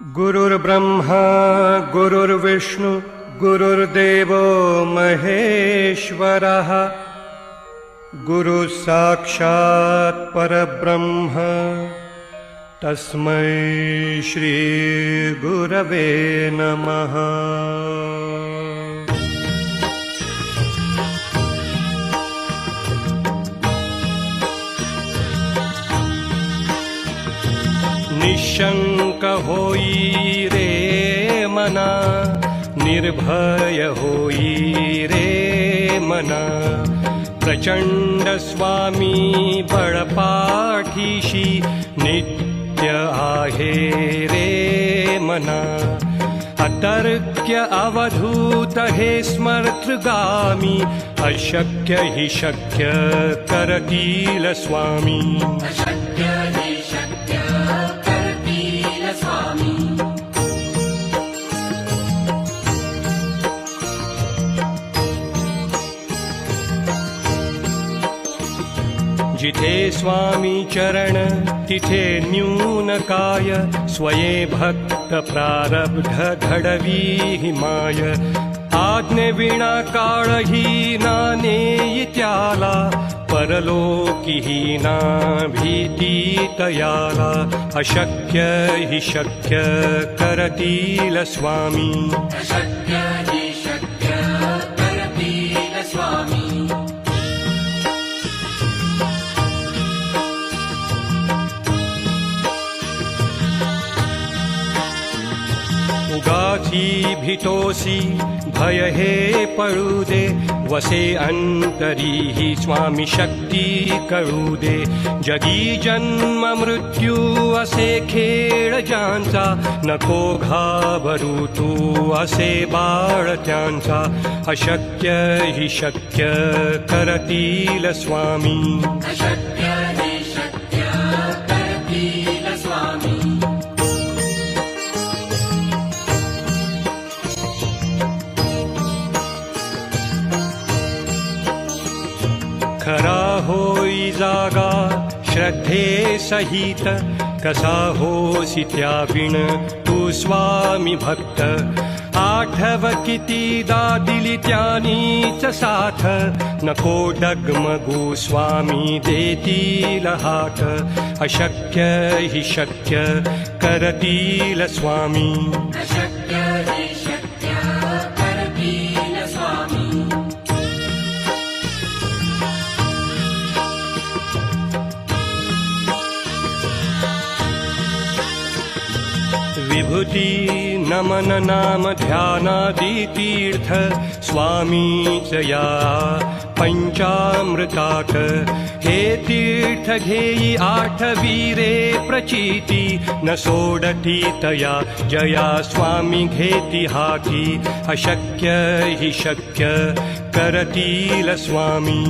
गुरुर्ब्रह्मा गुरुर्विष्णु गुरुर्देवो महेश्वरः गुरुः साक्षात् परब्रह्म तस्मै श्री गुरवे नमः। निशंक होई रे मना, निर्भय होई रे मना, प्रचंड स्वामी बळपाठीशी नित्य आहे रे मना। अतर्क्य अवधूत हे स्मर्तगामी, अशक्य हि शक्य करतील स्वामी। जिथे स्वामी चरण तिथे न्यून काय, स्वये भक्त प्रारब्ध घडवी हिमाय। आज्ञे विना काळही ना नेई त्याला, परलोकी ना भीती तयाला। अशक्य हि शक्य करतील स्वामी। उगाची भीतोसी भय हे पळू दे, वसे अंतरी ही स्वामी शक्ती कळू दे। जगी जन्म मृत्यू असे खेळ ज्यांचा, नको घाबरू तू असे बाळ त्यांचा। अशक्य हि शक्य करतील स्वामी। खरा होई जागा श्रद्धे सहित, कसा होसी त्याविण तू स्वामी भक्त। आठव कितीदा दिली त्यानीच साथ, नको डगमगू स्वामी देतील हात। अशक्य हि शक्य करतील स्वामी। विभूती नमन नाम ध्यानादि तीर्थ, स्वामीच या पंचामृताक। हे तीर्थ घेई आठवी रे प्रचिती, न सोडती तया जया स्वामी घेती हाती। अशक्य हि शक्य करतील स्वामी।